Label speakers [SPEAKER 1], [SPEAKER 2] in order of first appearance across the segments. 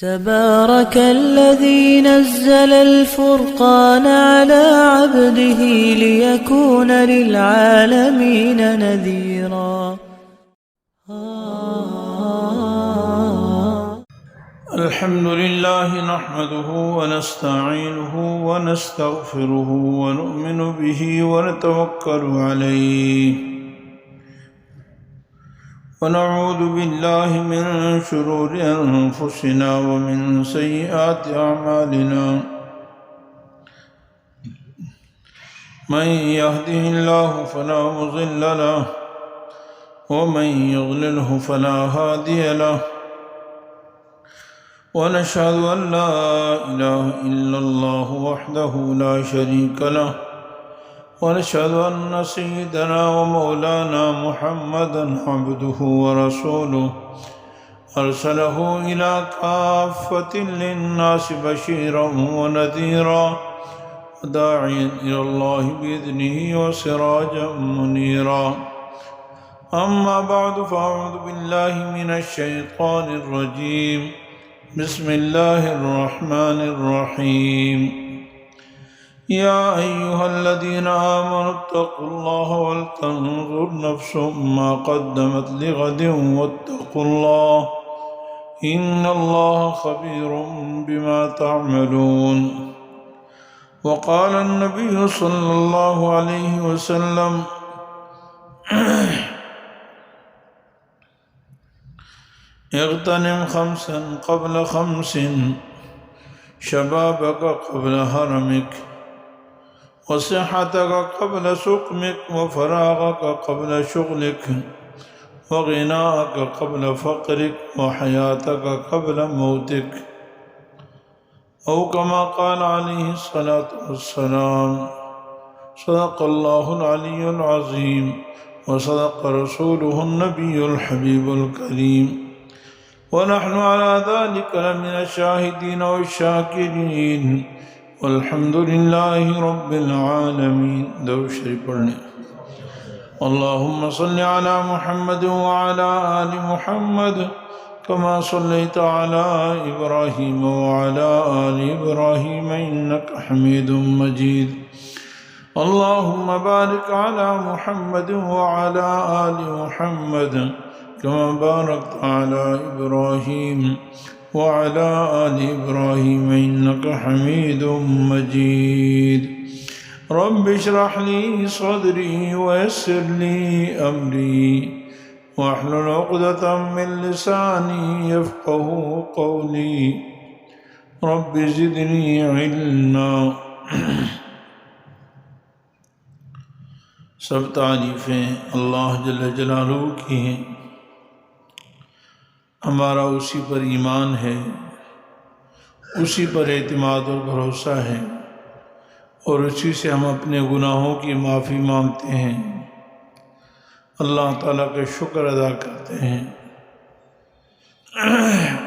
[SPEAKER 1] تبارك الذي نزل الفرقان على عبده ليكون للعالمين نذيرا.
[SPEAKER 2] الحمد لله نحمده ونستعينه ونستغفره ونؤمن به ونتوكل عليه ونعوذ بالله من شرور أنفسنا ومن سيئات أعمالنا من يهده الله فلا مضل له ومن يضلله فلا هادي له ونشهد أن لا إله إلا الله وحده لا شريك له ونشهد أن سيدنا ومولانا محمدا عبده ورسوله أرسله إلى كافة للناس بشيرا ونذيرا وداعيا إلى الله بإذنه وسراجا منيرا. أما بعد فأعوذ بالله من الشيطان الرجيم. بسم الله الرحمن الرحيم. يا أيها الذين آمنوا اتقوا الله ولتنظر نفس ما قدمت لغد واتقوا الله إن الله خبير بما تعملون. وقال النبي صلى الله عليه وسلم اغتنم خمسا قبل خمس شبابك قبل هرمك وصحتك قبل سقمك وفراغك قبل شغلك وغناءك قبل فقرك وحياتك قبل موتك أو كما قال عليه الصلاة والسلام. صدق الله العلي العظيم وصدق رسوله النبي الحبيب الكريم ونحن على ذلك لمن الشاهدين والشاكرين والحمد لله رب العالمين. درود شریف پڑھنے. اللهم صل على محمد وعلى آل محمد كما صليت على إبراهيم وعلى آل إبراهيم إنك حميد مجيد. اللهم بارك على محمد وعلى آل محمد كما باركت على إبراهيم وعلى آل إبراهيم إنك حميد مجيد. رب اشرح لي صدري ويسر لي أمري واحلل عقدة من لساني يفقه قولي رب زدني علما. سب تعریفیں اللہ جل جلالہ کی ہیں. ہمارا اسی پر ایمان ہے، اسی پر اعتماد اور بھروسہ ہے، اور اسی سے ہم اپنے گناہوں کی معافی مانگتے ہیں، اللہ تعالیٰ کا شکر ادا کرتے ہیں.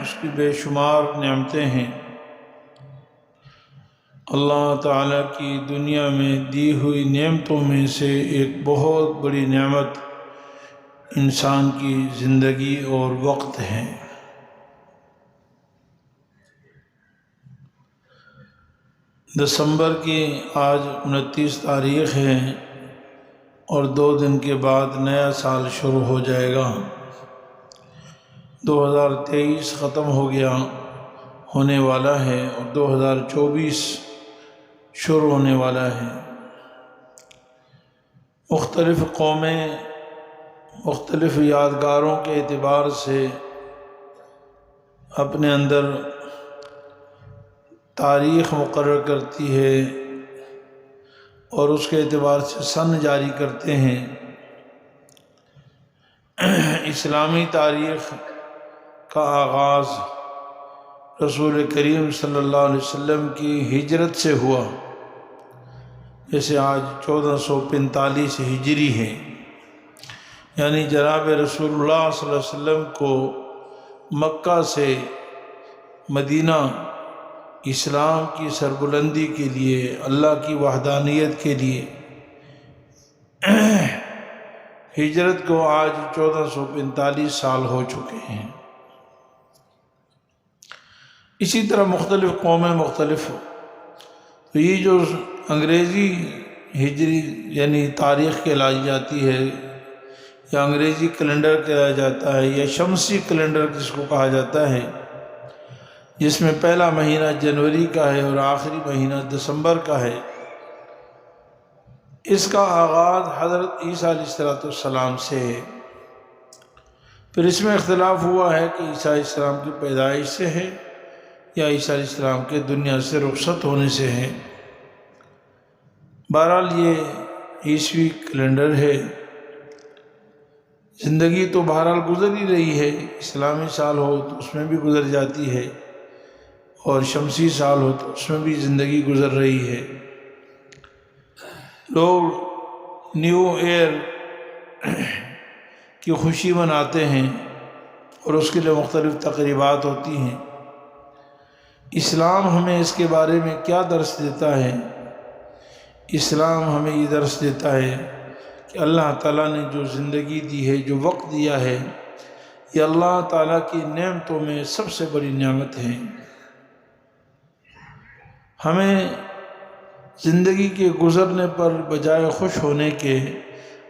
[SPEAKER 2] اس کی بے شمار نعمتیں ہیں. اللہ تعالیٰ کی دنیا میں دی ہوئی نعمتوں میں سے ایک بہت بڑی نعمت انسان کی زندگی اور وقت ہے. دسمبر کی آج 29 تاریخ ہے اور 2 دن کے بعد نیا سال شروع ہو جائے گا. 2023 ختم ہو گیا، ہونے والا ہے، اور 2024 شروع ہونے والا ہے. مختلف قومیں مختلف یادگاروں کے اعتبار سے اپنے اندر تاریخ مقرر کرتی ہے اور اس کے اعتبار سے سن جاری کرتے ہیں. اسلامی تاریخ کا آغاز رسول کریم صلی اللہ علیہ وسلم کی ہجرت سے ہوا. جیسے آج 1445 ہجری ہے، یعنی جناب رسول اللہ صلی اللہ علیہ وسلم کو مکہ سے مدینہ اسلام کی سربلندی کے لیے، اللہ کی وحدانیت کے لیے ہجرت کو آج 1445 سال ہو چکے ہیں. اسی طرح مختلف قومیں مختلف ہو، تو یہ جو انگریزی ہجری یعنی تاریخ کہلائی جاتی ہے، یا انگریزی کیلنڈر کہا جاتا ہے، یا شمسی کیلنڈر جس کو کہا جاتا ہے، جس میں پہلا مہینہ جنوری کا ہے اور آخری مہینہ دسمبر کا ہے، اس کا آغاز حضرت عیسیٰ علیہ السلام سے ہے۔ پھر اس میں اختلاف ہوا ہے کہ عیسیٰ علیہ السلام کی پیدائش سے ہے یا عیسیٰ علیہ السلام کے دنیا سے رخصت ہونے سے ہے۔ بہرحال یہ عیسوی کیلنڈر ہے۔ زندگی تو بہرحال گزر ہی رہی ہے، اسلامی سال ہو تو اس میں بھی گزر جاتی ہے، اور شمسی سال ہو تو اس میں بھی زندگی گزر رہی ہے۔ لوگ نیو ایئر کی خوشی مناتے ہیں اور اس کے لیے مختلف تقریبات ہوتی ہیں۔ اسلام ہمیں اس کے بارے میں کیا درس دیتا ہے؟ اسلام ہمیں یہ درس دیتا ہے کہ اللہ تعالیٰ نے جو زندگی دی ہے، جو وقت دیا ہے، یہ اللہ تعالیٰ کی نعمتوں میں سب سے بڑی نعمت ہے۔ ہمیں زندگی کے گزرنے پر بجائے خوش ہونے کے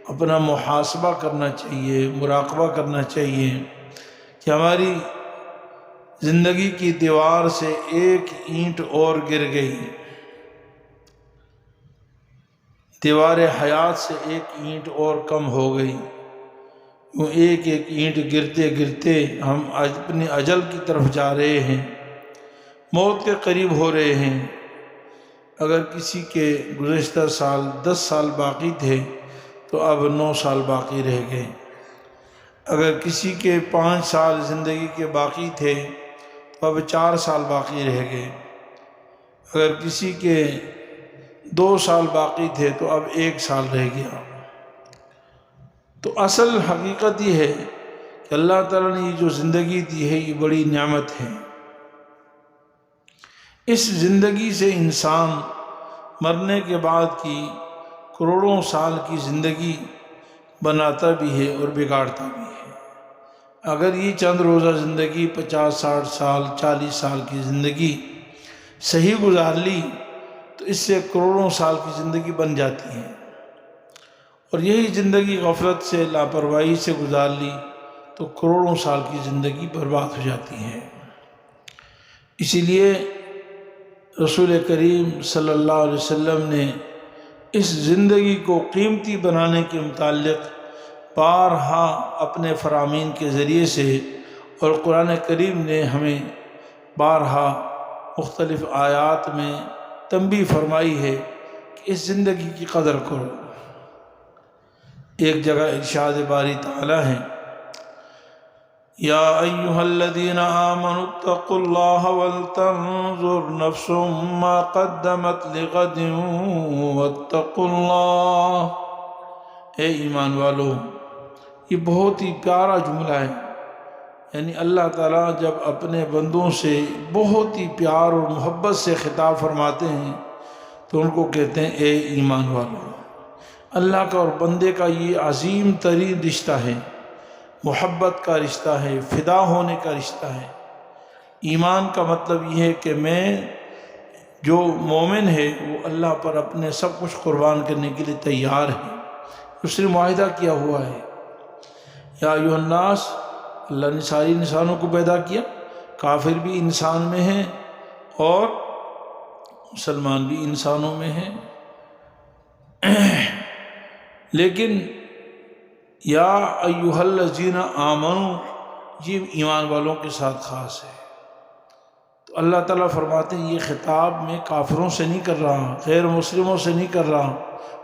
[SPEAKER 2] اپنا محاسبہ کرنا چاہیے، مراقبہ کرنا چاہیے کہ ہماری زندگی کی دیوار سے ایک اینٹ اور گر گئی، دیوار حیات سے ایک اینٹ اور کم ہو گئی۔ وہ ایک ایک اینٹ گرتے گرتے ہم اپنی اجل کی طرف جا رہے ہیں، موت کے قریب ہو رہے ہیں۔ اگر کسی کے گزشتہ سال 10 سال باقی تھے تو اب 9 سال باقی رہ گئے۔ اگر کسی کے 5 سال زندگی کے باقی تھے تو اب 4 سال باقی رہ گئے۔ اگر کسی کے 2 سال باقی تھے تو اب 1 سال رہ گیا۔ تو اصل حقیقت یہ ہے کہ اللہ تعالیٰ نے یہ جو زندگی دی ہے یہ بڑی نعمت ہے۔ اس زندگی سے انسان مرنے کے بعد کی کروڑوں سال کی زندگی بناتا بھی ہے اور بگاڑتا بھی ہے۔ اگر یہ چند روزہ زندگی 50 60 سال 40 سال کی زندگی صحیح گزار لی تو اس سے کروڑوں سال کی زندگی بن جاتی ہے، اور یہی زندگی غفلت سے لاپرواہی سے گزار لی تو کروڑوں سال کی زندگی برباد ہو جاتی ہے۔ اسی لیے رسول کریم صلی اللہ علیہ وسلم نے اس زندگی کو قیمتی بنانے کے متعلق بارہا اپنے فرامین کے ذریعے سے اور قرآن کریم نے ہمیں بارہا مختلف آیات میں تنبیہ فرمائی ہے کہ اس زندگی کی قدر کرو۔ ایک جگہ ارشاد باری تعالیٰ ہے، یا ایہا الذین آمنوا اتقوا اللہ ولتنظر نفس ما قدمت لغد واتقوا اللہ۔ اے ایمان والو، یہ بہت ہی پیارا جملہ ہے۔ یعنی اللہ تعالیٰ جب اپنے بندوں سے بہت ہی پیار اور محبت سے خطاب فرماتے ہیں تو ان کو کہتے ہیں اے ایمان والو۔ اللہ کا اور بندے کا یہ عظیم ترین رشتہ ہے، محبت کا رشتہ ہے، فدا ہونے کا رشتہ ہے۔ ایمان کا مطلب یہ ہے کہ میں جو مومن ہے وہ اللہ پر اپنے سب کچھ قربان کرنے کے لیے تیار ہے، اس نے معاہدہ کیا ہوا ہے۔ یا ایھا الناس، اللہ نے ساری انسانوں کو پیدا کیا، کافر بھی انسان میں ہیں اور مسلمان بھی انسانوں میں ہیں، لیکن یا ایھا الذین آمنوا یہ ایمان والوں کے ساتھ خاص ہے۔ تو اللہ تعالیٰ فرماتے ہیں یہ خطاب میں کافروں سے نہیں کر رہا، غیر مسلموں سے نہیں کر رہا،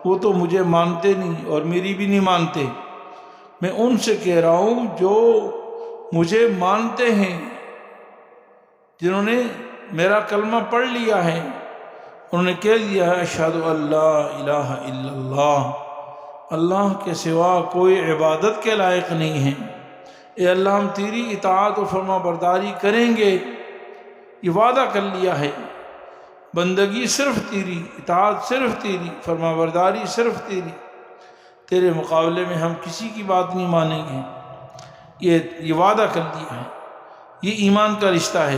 [SPEAKER 2] وہ تو مجھے مانتے نہیں اور میری بھی نہیں مانتے، میں ان سے کہہ رہا ہوں جو مجھے مانتے ہیں، جنہوں نے میرا کلمہ پڑھ لیا ہے، انہوں نے کہہ دیا ہے اشہد ان لا الہ الا اللہ، اللہ کے سوا کوئی عبادت کے لائق نہیں ہے۔ اے اللہ ہم تیری اطاعت و فرما برداری کریں گے، یہ وعدہ کر لیا ہے، بندگی صرف تیری، اطاعت صرف تیری، فرما برداری صرف تیری، تیرے مقابلے میں ہم کسی کی بات نہیں مانیں گے، یہ وعدہ کر دیا ہے۔ یہ ایمان کا رشتہ ہے۔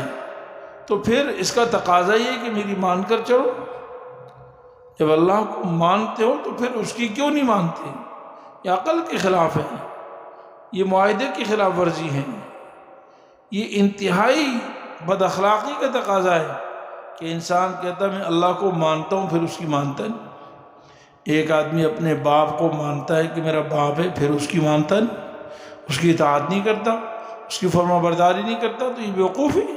[SPEAKER 2] تو پھر اس کا تقاضا یہ کہ میری مان کر چلو۔ جب اللہ کو مانتے ہو تو پھر اس کی کیوں نہیں مانتے؟ یہ عقل کے خلاف ہے، یہ معاہدے کی خلاف ورزی ہے، یہ انتہائی بد اخلاقی کا تقاضا ہے کہ انسان کہتا میں اللہ کو مانتا ہوں پھر اس کی مانتا نہیں۔ ایک آدمی اپنے باپ کو مانتا ہے کہ میرا باپ ہے، پھر اس کی مانتا نہیں، اس کی اطاعت نہیں کرتا، اس کی فرما برداری نہیں کرتا، تو یہ بیوقوف ہے۔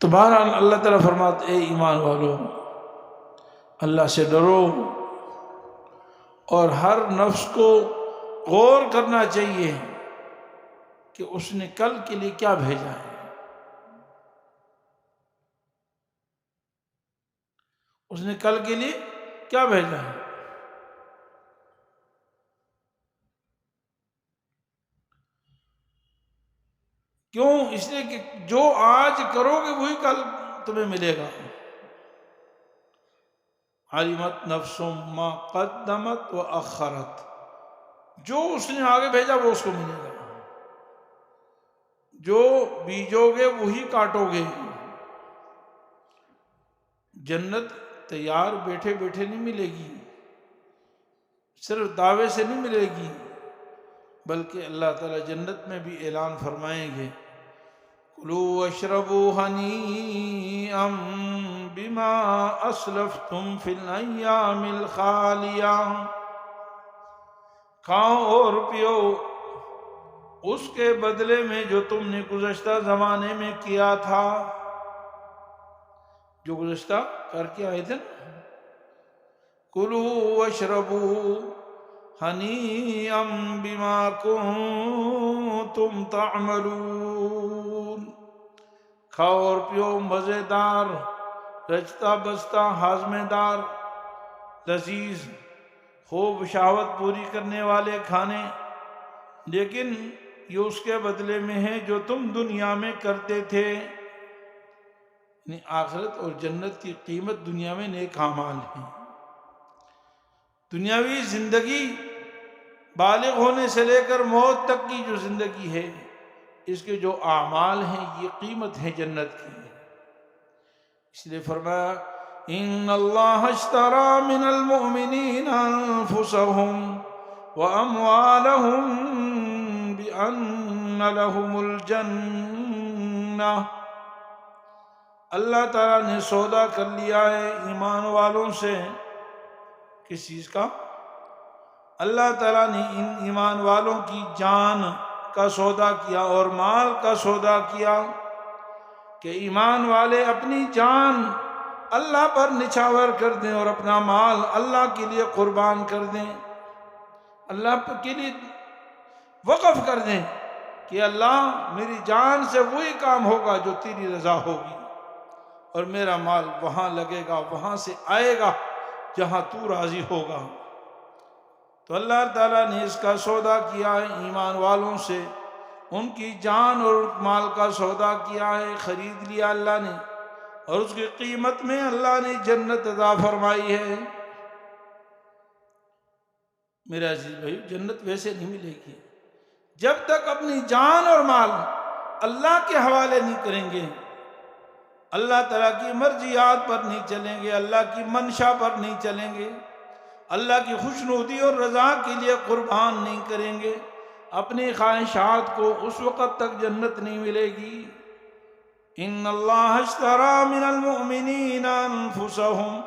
[SPEAKER 2] تو بہرحال اللہ تعالیٰ فرماتے اے ایمان والو، اللہ سے ڈرو، اور ہر نفس کو غور کرنا چاہیے کہ اس نے کل کے لیے کیا بھیجا ہے۔ اس نے کل کے لیے کیا بھیجا ہے؟ کیوں؟ اس لیے کہ جو آج کرو گے وہی کل تمہیں ملے گا۔ علمت نفس ما قدمت و اخرت، جو اس نے آگے بھیجا وہ اس کو ملے گا، جو بیجو گے وہی کاٹو گے۔ جنت تیار بیٹھے بیٹھے نہیں ملے گی، صرف دعوے سے نہیں ملے گی، بلکہ اللہ تعالیٰ جنت میں بھی اعلان فرمائیں گے کُلُوا وَاشْرَبُوا هَنِيئًا بِمَا أَسْلَفْتُمْ فِي الْأَيَّامِ الْخَالِيَةِ، کھاؤ اور پیو اس کے بدلے میں جو تم نے گزشتہ زمانے میں کیا تھا، جو گزشتہ کر کے آئے تھے نا۔ کُلُوا وَاشْرَبُوا ہنیئا بما کنتم تعملون، کھاؤ اور پیو مزیدار، رچتا بستا، ہاضمے دار، لذیذ، خوب شہوت پوری کرنے والے کھانے، لیکن یہ اس کے بدلے میں ہے جو تم دنیا میں کرتے تھے۔ یعنی آخرت اور جنت کی قیمت دنیا میں نیک اعمال ہیں۔ دنیاوی زندگی بالغ ہونے سے لے کر موت تک کی جو زندگی ہے، اس کے جو اعمال ہیں یہ قیمت ہے جنت کی۔ اس لیے فرمایا ان اللہ اشترى من المؤمنین انفسهم واموالهم بان لهم الجنہ، اللہ تعالیٰ نے سودا کر لیا ہے ایمان والوں سے۔ کس چیز کا؟ اللہ تعالیٰ نے ان ایمان والوں کی جان کا سودا کیا اور مال کا سودا کیا کہ ایمان والے اپنی جان اللہ پر نچھاور کر دیں اور اپنا مال اللہ کے لیے قربان کر دیں، اللہ کے لیے وقف کر دیں کہ اللہ میری جان سے وہی کام ہوگا جو تیری رضا ہوگی، اور میرا مال وہاں لگے گا، وہاں سے آئے گا جہاں تو راضی ہوگا۔ تو اللہ تعالیٰ نے اس کا سودا کیا ہے ایمان والوں سے، ان کی جان اور مال کا سودا کیا ہے، خرید لیا اللہ نے، اور اس کی قیمت میں اللہ نے جنت عطا فرمائی ہے۔ میرے عزیز بھائی، جنت ویسے نہیں ملے گی جب تک اپنی جان اور مال اللہ کے حوالے نہیں کریں گے، اللہ تعالیٰ کی مرضیات پر نہیں چلیں گے، اللہ کی منشا پر نہیں چلیں گے، اللہ کی خوشنودی اور رضا کے لیے قربان نہیں کریں گے، اپنی خواہشات کو، اس وقت تک جنت نہیں ملے گی۔ ان اللہ اشترى من المؤمنین انفسهم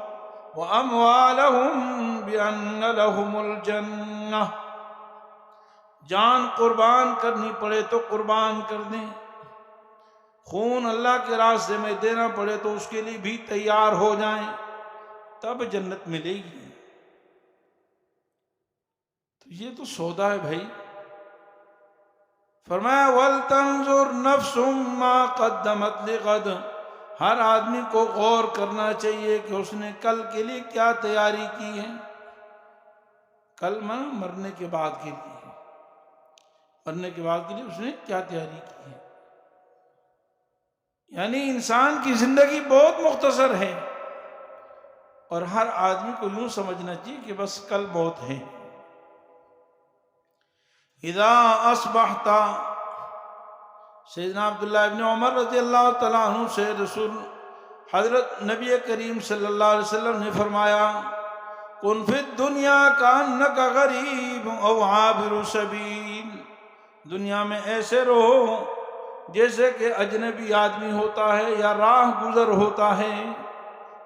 [SPEAKER 2] واموالهم بان لهم الجنہ، جان قربان کرنی پڑے تو قربان کر دیں، خون اللہ کے راستے میں دینا پڑے تو اس کے لیے بھی تیار ہو جائیں، تب جنت ملے گی۔ تو یہ تو سودا ہے بھائی۔ فرمایا وَلْتَنْظُرْ نَفْسٌ مَا قَدَّمَتْ لِغَدٍ، ہر آدمی کو غور کرنا چاہیے کہ اس نے کل کے لیے کیا تیاری کی ہے۔ کل مرنے کے بعد کے لیے، مرنے کے بعد کے لیے اس نے کیا تیاری کی ہے۔ یعنی انسان کی زندگی بہت مختصر ہے، اور ہر آدمی کو یوں سمجھنا چاہیے کہ بس کل موت ہے۔ اذا اصبحت، سیدنا عبداللہ ابن عمر رضی اللہ تعالیٰ عنہ سے رسول حضرت نبی کریم صلی اللہ علیہ وسلم نے فرمایا کن فی الدنیا کانک غریب او عابر سبیل، دنیا میں ایسے رہو جیسے کہ اجنبی آدمی ہوتا ہے یا راہ گزر ہوتا ہے۔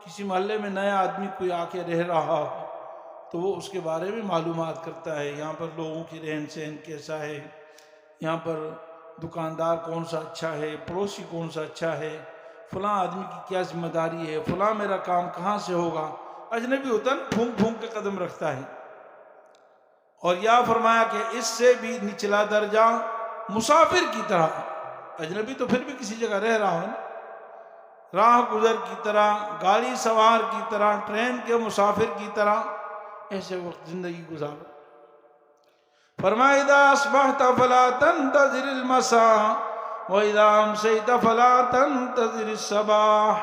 [SPEAKER 2] کسی محلے میں نیا آدمی کوئی آ کے رہ رہا ہو تو وہ اس کے بارے میں معلومات کرتا ہے، یہاں پر لوگوں کی رہن سہن کیسا ہے، یہاں پر دکاندار کون سا اچھا ہے، پڑوسی کون سا اچھا ہے، فلاں آدمی کی کیا ذمہ داری ہے، فلاں میرا کام کہاں سے ہوگا۔ اجنبی ہوتا ہے پھونک پھونک کے قدم رکھتا ہے۔ اور یا فرمایا کہ اس سے بھی نچلا درجہ مسافر کی طرح، اجنبی تو پھر بھی کسی جگہ رہ رہا ہے نا، راہ گزر کی طرح، گاڑی سوار کی طرح، ٹرین کے مسافر کی طرح ایسے وقت زندگی گزارو۔ فرمایا اذا اصبحت فلا تنتظر المساء واذا امسيت فلا تنتظر الصباح،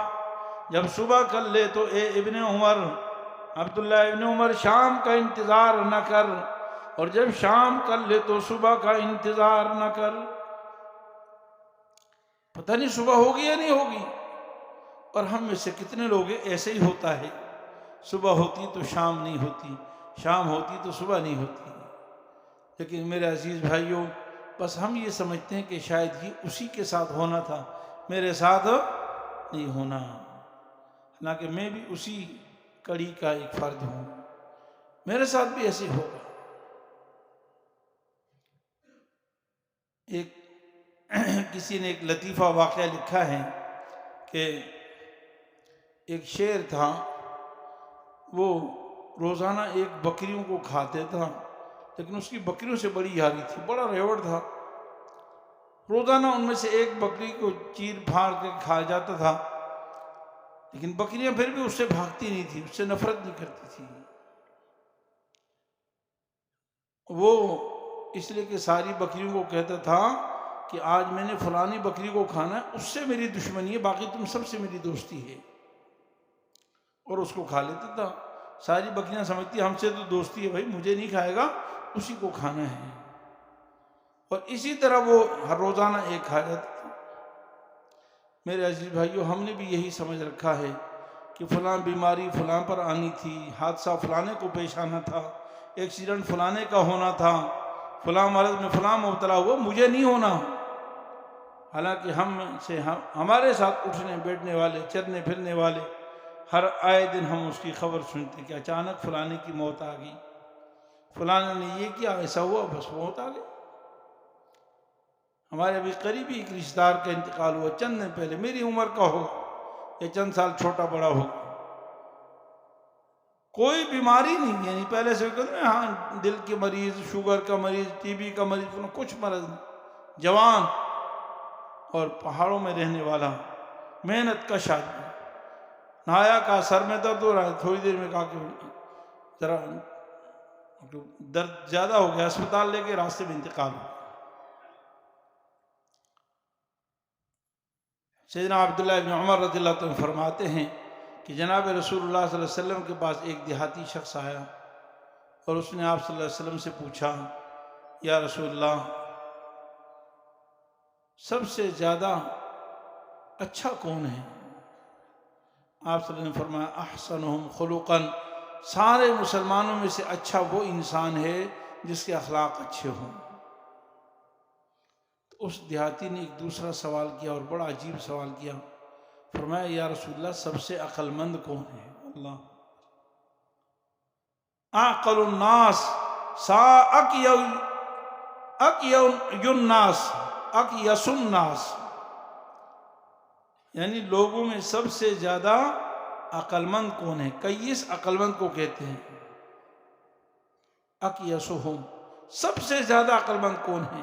[SPEAKER 2] جب صبح کر لے تو اے ابن عمر، عبداللہ ابن عمر، شام کا انتظار نہ کر، اور جب شام کر لے تو صبح کا انتظار نہ کر۔ پتہ نہیں صبح ہوگی یا نہیں ہوگی، اور ہم میں سے کتنے لوگ ایسے ہی ہوتا ہے، صبح ہوتی تو شام نہیں ہوتی، شام ہوتی تو صبح نہیں ہوتی۔ لیکن میرے عزیز بھائیوں، بس ہم یہ سمجھتے ہیں کہ شاید یہ اسی کے ساتھ ہونا تھا، میرے ساتھ نہیں ہونا، حالانکہ میں بھی اسی کڑی کا ایک فرد ہوں، میرے ساتھ بھی ایسے ہوگا۔ ایک کسی نے ایک لطیفہ واقعہ لکھا ہے کہ ایک شیر تھا، وہ روزانہ ایک بکریوں کو کھاتے تھا، لیکن اس کی بکریوں سے بڑی یاری تھی، بڑا ریوڑ تھا، روزانہ ان میں سے ایک بکری کو چیر پھاڑ کے کھا جاتا تھا، لیکن بکریاں پھر بھی اس سے بھاگتی نہیں تھی، اس سے نفرت نہیں کرتی تھی۔ وہ اس لیے کہ ساری بکریوں کو کہتا تھا کہ آج میں نے فلانی بکری کو کھانا ہے، اس سے میری دشمنی ہے، باقی تم سب سے میری دوستی ہے، اور اس کو کھا لیتا تھا۔ ساری بکریاں سمجھتی ہم سے تو دوستی ہے، بھائی مجھے نہیں کھائے گا، اسی کو کھانا ہے، اور اسی طرح وہ ہر روزانہ ایک کھا جاتا تھا۔ میرے عزیز بھائیو، ہم نے بھی یہی سمجھ رکھا ہے کہ فلاں بیماری فلاں پر آنی تھی، حادثہ فلانے کو پیش آنا تھا، ایکسیڈنٹ فلانے کا ہونا تھا، فلاں مرض میں فلاں مبتلا ہوا، مجھے نہیں ہونا۔ حالانکہ ہمارے ساتھ اٹھنے بیٹھنے والے، چلنے پھرنے والے، ہر آئے دن ہم اس کی خبر سنتے کہ اچانک فلانے کی موت آ گئی، فلانے نے یہ کیا، ایسا ہوا، بس موت آ گئی۔ ہمارے ابھی قریبی ایک رشتہ دار کا انتقال ہوا چند دن پہلے، میری عمر کا ہو یا چند سال چھوٹا بڑا ہو، کوئی بیماری نہیں، یعنی پہلے سے کہتے ہیں ہاں دل کے مریض، شوگر کا مریض، ٹی بی کا مریض، کچھ مرض نہیں، جوان اور پہاڑوں میں رہنے والا، محنت کش آدمی، نہایا کا سر میں درد ہو رہا ہے، تھوڑی دیر میں کہا کہ ذرا درد زیادہ ہو گیا، اسپتال لے کے راستے میں انتقال ہو۔ سیدنا عبداللہ ابن عمر رضی اللہ عنہ فرماتے ہیں کہ جناب رسول اللہ صلی اللہ علیہ وسلم کے پاس ایک دیہاتی شخص آیا اور اس نے آپ صلی اللہ علیہ وسلم سے پوچھا، یا رسول اللہ، سب سے زیادہ اچھا کون ہے؟ آپ صلی اللہ علیہ وسلم نے فرمایا احسنہم خلقاً، سارے مسلمانوں میں سے اچھا وہ انسان ہے جس کے اخلاق اچھے ہوں۔ تو اس دیہاتی نے ایک دوسرا سوال کیا اور بڑا عجیب سوال کیا، فرمایا یا رسول اللہ، سب سے عقل مند کون ہے؟ اللہ، اعقل الناس اقیس الناس، یعنی لوگوں میں سب سے زیادہ عقل مند کون ہے؟ قیس عقل مند کو کہتے ہیں، اقیسہم، سب سے زیادہ عقل مند کون ہے؟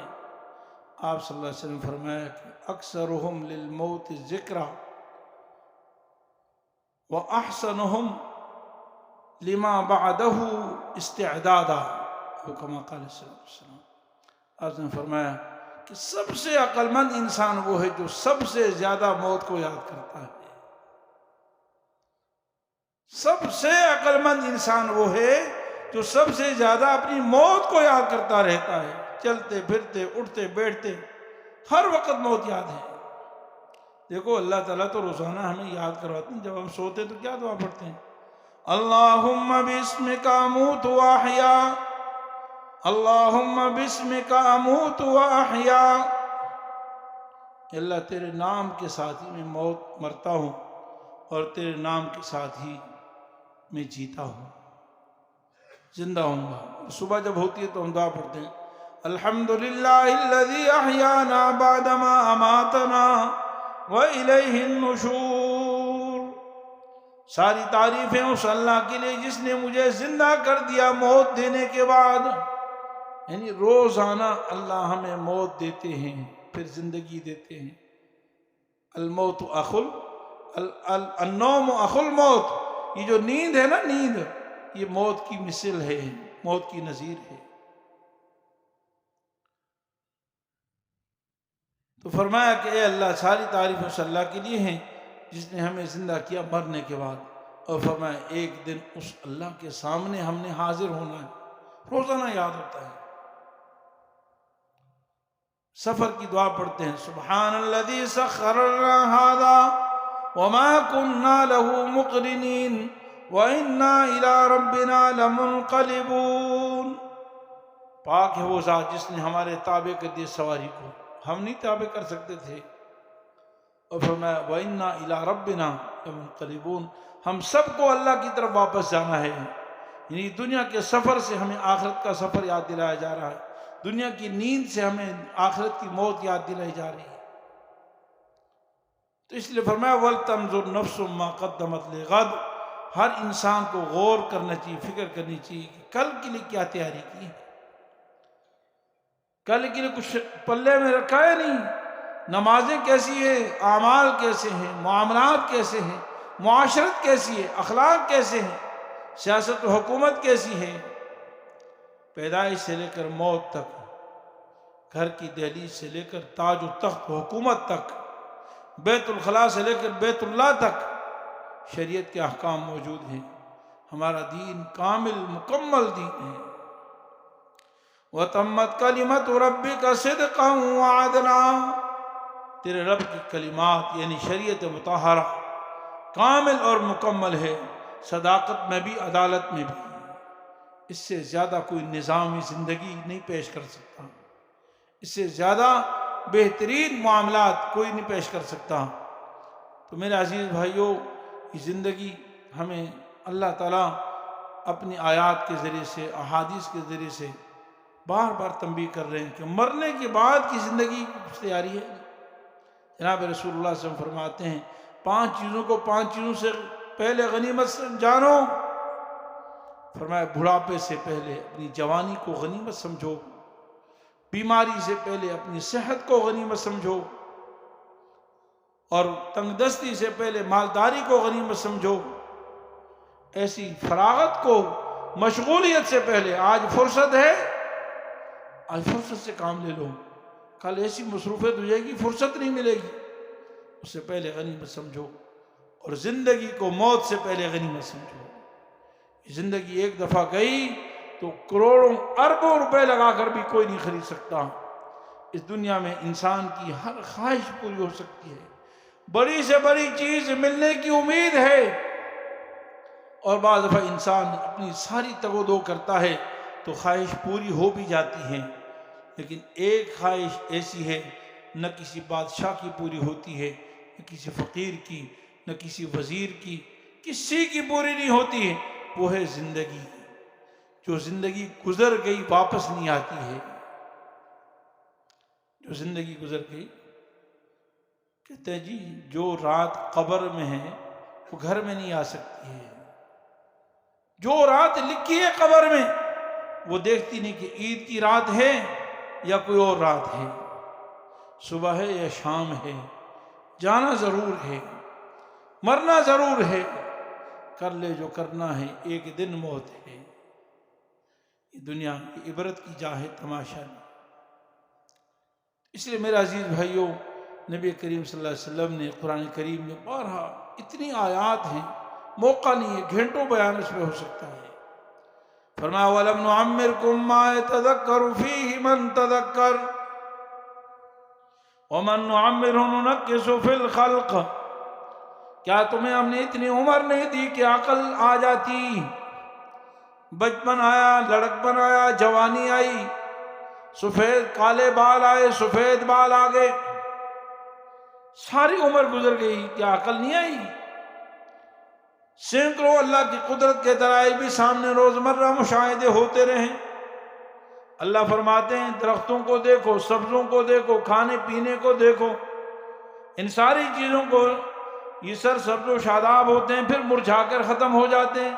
[SPEAKER 2] آپ صلی اللہ علیہ وسلم فرمایا کہ اکثرہم للموت ذکرا واحسنہم لما بعدہ استعدادا، کما قال صلی اللہ علیہ وسلم۔ آپ نے فرمایا کہ سب سے عقل مند انسان وہ ہے جو سب سے زیادہ موت کو یاد کرتا ہے۔ سب سے عقل مند انسان وہ ہے جو سب سے زیادہ اپنی موت کو یاد کرتا رہتا ہے، چلتے پھرتے اٹھتے بیٹھتے ہر وقت موت یاد ہے۔ دیکھو اللہ تعالیٰ تو روزانہ ہمیں یاد کرواتے ہیں، جب ہم سوتے تو کیا دعا پڑھتے ہیں؟ اللہم باسمک اموت واحیا، اللہم باسمک اموت واحیا، اللہ تیرے نام کے ساتھ ہی میں مرتا ہوں اور تیرے نام کے ساتھ ہی میں جیتا ہوں، زندہ ہوں گا۔ صبح جب ہوتی ہے تو ہم دعا پڑھتے ہیں الحمدللہ الذی احیانا بعدما اماتنا وإلیہ النشور، ساری تعریفیں اس اللہ کے لیے جس نے مجھے زندہ کر دیا موت دینے کے بعد۔ یعنی روزانہ اللہ ہمیں موت دیتے ہیں پھر زندگی دیتے ہیں۔ الموت النوم اخو الموت، یہ جو نیند ہے نا، نیند یہ موت کی مثل ہے، موت کی نظیر ہے۔ تو فرمایا کہ اے اللہ ساری تعریف اس اللہ کے لیے ہیں جس نے ہمیں زندہ کیا مرنے کے بعد، اور فرمایا ایک دن اس اللہ کے سامنے ہم نے حاضر ہونا ہے، روزانہ یاد ہوتا ہے۔ سفر کی دعا پڑھتے ہیں سبحان الذی سخر لنا ھذا وما كنا له مقرنین وإنا إلى ربنا لمنقلبون، پاک ہے وہ ذات جس نے ہمارے تابع کر دی سواری کو، ہم نہیں تابع کر سکتے تھے۔ اور فرمایا وَإِنَّا إِلَىٰ رَبِّنَا لَمُنْقَلِبُونَ، ہم سب کو اللہ کی طرف واپس جانا ہے۔ یعنی دنیا کے سفر سے ہمیں آخرت کا سفر یاد دلایا جا رہا ہے، دنیا کی نیند سے ہمیں آخرت کی موت یاد دلائی جا رہی ہے۔ تو اس لیے فرمایا وَلْتَنْظُرْ نَفْسٌ مَا قَدَّمَتْ لِغَدٍ، ہر انسان کو غور کرنا چاہیے، فکر کرنی چاہیے کہ کل کے لیے کیا تیاری کی ہے۔ کل کے لیے کچھ پلے میں رکھا ہے نہیں، نمازیں کیسی ہیں، اعمال کیسے ہیں، معاملات کیسے ہیں، معاشرت کیسی ہے، اخلاق کیسے ہیں، سیاست و حکومت کیسی ہے۔ پیدائش سے لے کر موت تک، گھر کی دہلیز سے لے کر تاج و تخت و حکومت تک، بیت الخلاء سے لے کر بیت اللہ تک شریعت کے احکام موجود ہیں۔ ہمارا دین کامل مکمل دین ہے۔ وَتَمَّتْ كَلِمَةُ رَبِّكَ صِدْقًا وَعَدْلًا، تیرے رب کی کلمات یعنی شریعت مطہرہ کامل اور مکمل ہے، صداقت میں بھی عدالت میں بھی۔ اس سے زیادہ کوئی نظامی زندگی نہیں پیش کر سکتا، اس سے زیادہ بہترین معاملات کوئی نہیں پیش کر سکتا۔ تو میرے عزیز بھائیوں، یہ زندگی ہمیں اللہ تعالیٰ اپنی آیات کے ذریعے سے، احادیث کے ذریعے سے بار بار تنبیہ کر رہے ہیں کہ مرنے کے بعد کی زندگی کی تیاری ہے۔ جناب رسول اللہ صلی اللہ علیہ وسلم فرماتے ہیں 5 چیزوں کو 5 چیزوں سے پہلے غنیمت سے جانو۔ فرمایا بڑھاپے سے پہلے اپنی جوانی کو غنیمت سمجھو، بیماری سے پہلے اپنی صحت کو غنیمت سمجھو، اور تنگ دستی سے پہلے مالداری کو غنیمت سمجھو۔ ایسی فراغت کو، مشغولیت سے پہلے، آج فرصت ہے، آج فرصت سے کام لے لو، کل ایسی مصروفیت ہو جائے گی فرصت نہیں ملے گی، اس سے پہلے غنیمت سمجھو۔ اور زندگی کو موت سے پہلے غنیمت سمجھو۔ زندگی ایک دفعہ گئی تو کروڑوں اربوں روپے لگا کر بھی کوئی نہیں خرید سکتا۔ اس دنیا میں انسان کی ہر خواہش پوری ہو سکتی ہے، بڑی سے بڑی چیز ملنے کی امید ہے، اور بعض دفعہ انسان اپنی ساری تگ و دو کرتا ہے تو خواہش پوری ہو بھی جاتی ہے، لیکن ایک خواہش ایسی ہے نہ کسی بادشاہ کی پوری ہوتی ہے، نہ کسی فقیر کی، نہ کسی وزیر کی، کسی کی پوری نہیں ہوتی ہے، وہ ہے زندگی۔ جو زندگی گزر گئی واپس نہیں آتی ہے، جو زندگی گزر گئی، کہتے ہیں جی جو رات قبر میں ہے وہ گھر میں نہیں آ سکتی ہے، جو رات لکھی ہے قبر میں وہ دیکھتی نہیں کہ عید کی رات ہے یا کوئی اور رات ہے، صبح ہے یا شام ہے، جانا ضرور ہے، مرنا ضرور ہے، کر لے جو کرنا ہے، ایک دن موت ہے۔ یہ دنیا کی عبرت کی جا ہے، تماشا نہیں۔ اس لیے میرے عزیز بھائیوں، نبی کریم صلی اللہ علیہ وسلم نے قرآن کریم میں بارہا اتنی آیات ہیں، موقع نہیں ہے، گھنٹوں بیان اس میں ہو سکتا ہے۔ فرمایا وَلَمْ نُعَمِّرْكُمْ مَا يَتَذَكَّرُ فِيهِ مَنْ تَذَكَّرَ، وَمَن نُعَمِّرْهُ نُنَكِّسُ فِي الْخَلْقِ، کیا تمہیں ہم نے اتنی عمر نہیں دی کہ عقل آ جاتی؟ بچپن آیا، لڑکپن آیا، جوانی آئی، سفید کالے بال آئے، سفید بال آ گئے، ساری عمر گزر گئی، کیا عقل نہیں آئی؟ سینکڑوں اللہ کی قدرت کے دلائل بھی سامنے روزمرہ مشاہدے ہوتے رہیں۔ اللہ فرماتے ہیں درختوں کو دیکھو، سبزوں کو دیکھو، کھانے پینے کو دیکھو، ان ساری چیزوں کو یہ سر سبز و شاداب ہوتے ہیں، پھر مرجھا کر ختم ہو جاتے ہیں،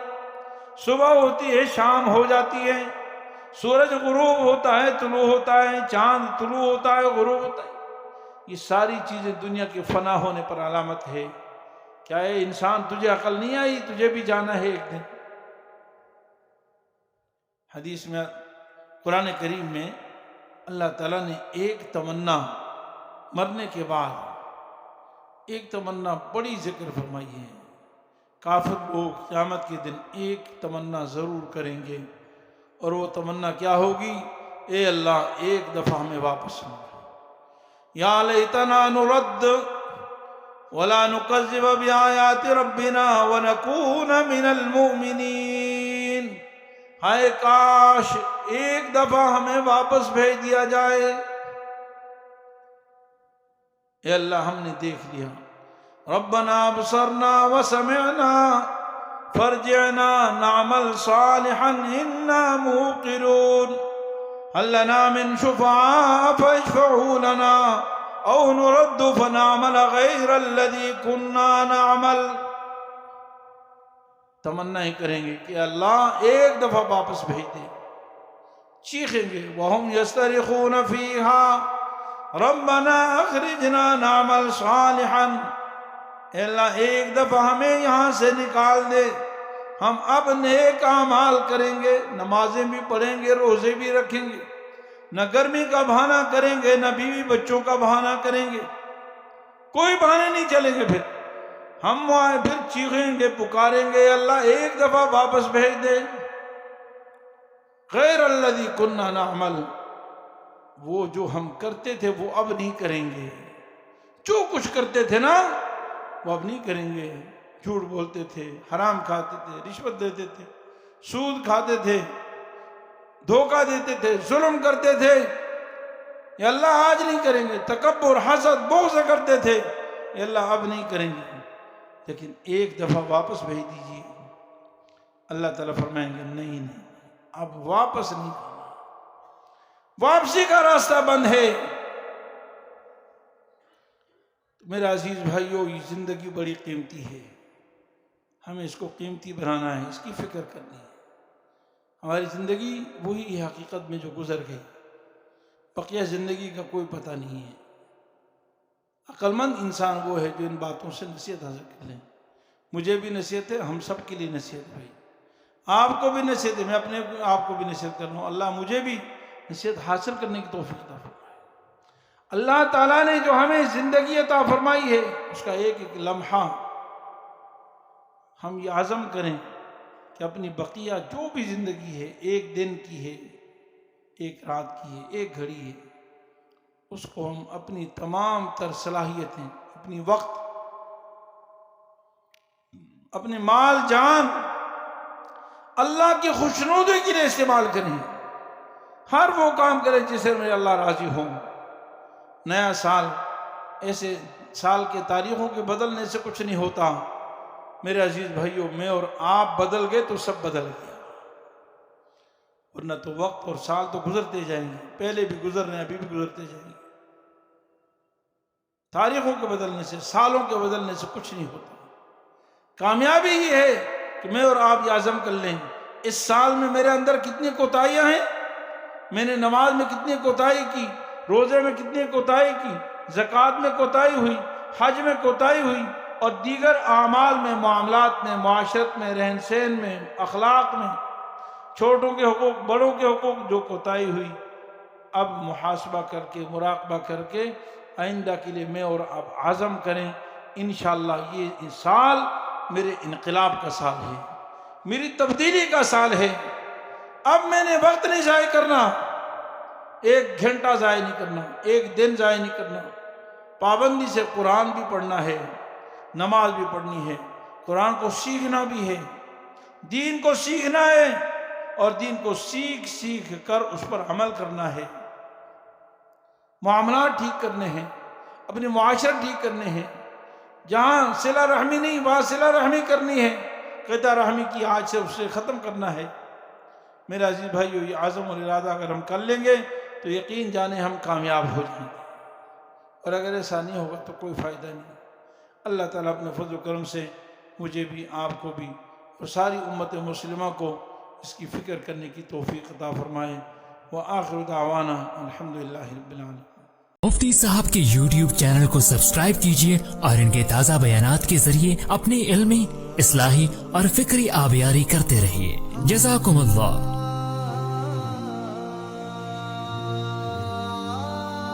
[SPEAKER 2] صبح ہوتی ہے شام ہو جاتی ہے، سورج غروب ہوتا ہے طلوع ہوتا ہے، چاند طلوع ہوتا ہے غروب ہوتا ہے، یہ ساری چیزیں دنیا کے فنا ہونے پر علامت ہے۔ کیا اے انسان تجھے عقل نہیں آئی؟ تجھے بھی جانا ہے ایک دن۔ حدیث میں قرآن کریم میں اللہ تعالیٰ نے ایک تمنا مرنے کے بعد ایک تمنا بڑی ذکر فرمائی ہے۔ کافر لوگ قیامت کے دن ایک تمنا ضرور کریں گے، اور وہ تمنا کیا ہوگی؟ اے اللہ ایک دفعہ ہمیں واپس لو، یا لیتنا نرد ولا نکذب بآیات ربنا ونکون من المؤمنین، ہائے کاش ایک دفعہ ہمیں واپس بھیج دیا جائے۔ اے اللہ ہم نے دیکھ لیا، ربنا ابصرنا وسمعنا فارجعنا نعمل صالحا انا موقنون، هل لنا من شفعاء فاشفعوا لنا او نرد فنعمل غیر الذی كنا نعمل۔ تمنا ہی کریں گے کہ اللہ ایک دفعہ واپس بھیج دے، چیخیں گے وَهُمْ يَسْتَرِخُونَ فِيهَا رَبَّنَا أَخْرِجْنَا نَعْمَلْ صَالِحًا، اے اللہ ایک دفعہ ہمیں یہاں سے نکال دے، ہم اب نیک اعمال کریں گے، نمازیں بھی پڑھیں گے، روزے بھی رکھیں گے، نہ گرمی کا بہانہ کریں گے، نہ بیوی بچوں کا بہانہ کریں گے، کوئی بہانے نہیں چلیں گے، پھر ہم وہاں پھر چیخیں گے پکاریں گے اللہ ایک دفعہ واپس بھیج دے، غیر الذی کنا نعمل، وہ جو ہم کرتے تھے وہ اب نہیں کریں گے، جو کچھ کرتے تھے نا وہ اب نہیں کریں گے، جھوٹ بولتے تھے، حرام کھاتے تھے، رشوت دیتے تھے، سود کھاتے تھے، دھوکہ دیتے تھے، ظلم کرتے تھے، یہ اللہ آج نہیں کریں گے، تکبر حسد بغض کرتے تھے، یہ اللہ اب نہیں کریں گے، لیکن ایک دفعہ واپس بھیج دیجیے۔ اللہ تعالیٰ فرمائیں گے نہیں اب واپس نہیں کرنا، واپسی کا راستہ بند ہے۔ میرے عزیز بھائیو، یہ زندگی بڑی قیمتی ہے، ہمیں اس کو قیمتی بنانا ہے، اس کی فکر کرنی ہے۔ ہماری زندگی وہی حقیقت میں جو گزر گئی، بقیہ زندگی کا کوئی پتہ نہیں ہے۔ عقل مند انسان وہ ہے جو ان باتوں سے نصیحت حاصل کر لیں۔ مجھے بھی نصیحت ہے، ہم سب کے لیے نصیحت بھائی، آپ کو بھی نصیحت ہے، میں اپنے آپ کو بھی نصیحت کر رہا ہوں، اللہ مجھے بھی نصیحت حاصل کرنے کی توفیق عطا فرمائے۔ اللہ تعالیٰ نے جو ہمیں زندگی عطا فرمائی ہے، اس کا ایک ایک لمحہ ہم یہ عزم کریں کہ اپنی بقیہ جو بھی زندگی ہے، ایک دن کی ہے، ایک رات کی ہے، ایک گھڑی ہے، اس کو ہم اپنی تمام تر صلاحیتیں، اپنی وقت، اپنے مال جان اللہ کی خوشنودی کے لیے استعمال کریں، ہر وہ کام کریں جس سے میرے اللہ راضی ہوں۔ نیا سال ایسے سال کے تاریخوں کے بدلنے سے کچھ نہیں ہوتا میرے عزیز بھائیوں، میں اور آپ بدل گئے تو سب بدل گیا، ورنہ تو وقت اور سال تو گزرتے جائیں گے، پہلے بھی گزر رہے ہیں، ابھی بھی گزرتے جائیں گے۔ تاریخوں کے بدلنے سے، سالوں کے بدلنے سے کچھ نہیں ہوتا۔ کامیابی ہی ہے کہ میں اور آپ یہ عزم کر لیں اس سال میں میرے اندر کتنی کوتاہیاں ہیں، میں نے نماز میں کتنی کوتاہی کی، روزے میں کتنی کوتاہی کی، زکوٰۃ میں کوتاہی ہوئی، حج میں کوتاہی ہوئی، اور دیگر اعمال میں، معاملات میں، معاشرت میں، رہن سہن میں، اخلاق میں، چھوٹوں کے حقوق، بڑوں کے حقوق جو کوتاہی ہوئی، اب محاسبہ کر کے، مراقبہ کر کے آئندہ کے لیے میں اور آپ عزم کریں، انشاءاللہ یہ سال میرے انقلاب کا سال ہے، میری تبدیلی کا سال ہے۔ اب میں نے وقت نہیں ضائع کرنا، ایک گھنٹہ ضائع نہیں کرنا، ایک دن ضائع نہیں کرنا، پابندی سے قرآن بھی پڑھنا ہے، نماز بھی پڑھنی ہے، قرآن کو سیکھنا بھی ہے، دین کو سیکھنا ہے اور دین کو سیکھ کر اس پر عمل کرنا ہے، معاملات ٹھیک کرنے ہیں، اپنے معاشرت ٹھیک کرنے ہیں، جہاں صلہ رحمی نہیں وہاں صلہ رحمی کرنی ہے، قطع رحمی کی آج سے اسے ختم کرنا ہے۔ میرے عزیز بھائیو، یہ عزم اور ارادہ اگر ہم کر لیں گے تو یقین جانے ہم کامیاب ہو جائیں گے، اور اگر ایسا نہیں ہوگا تو کوئی فائدہ نہیں۔ اللہ تعالیٰ اپنے فضل و کرم سے مجھے بھی، آپ کو بھی اور ساری امت مسلمہ کو اس کی فکر کرنے کی توفیق عطا فرمائے۔ وآخر دعوانا الحمدللہ رب العالمین۔
[SPEAKER 3] مفتی صاحب کے یوٹیوب چینل کو سبسکرائب کیجئے اور ان کے تازہ بیانات کے ذریعے اپنی علمی، اصلاحی اور فکری آبیاری کرتے رہیے۔ جزاکم اللہ۔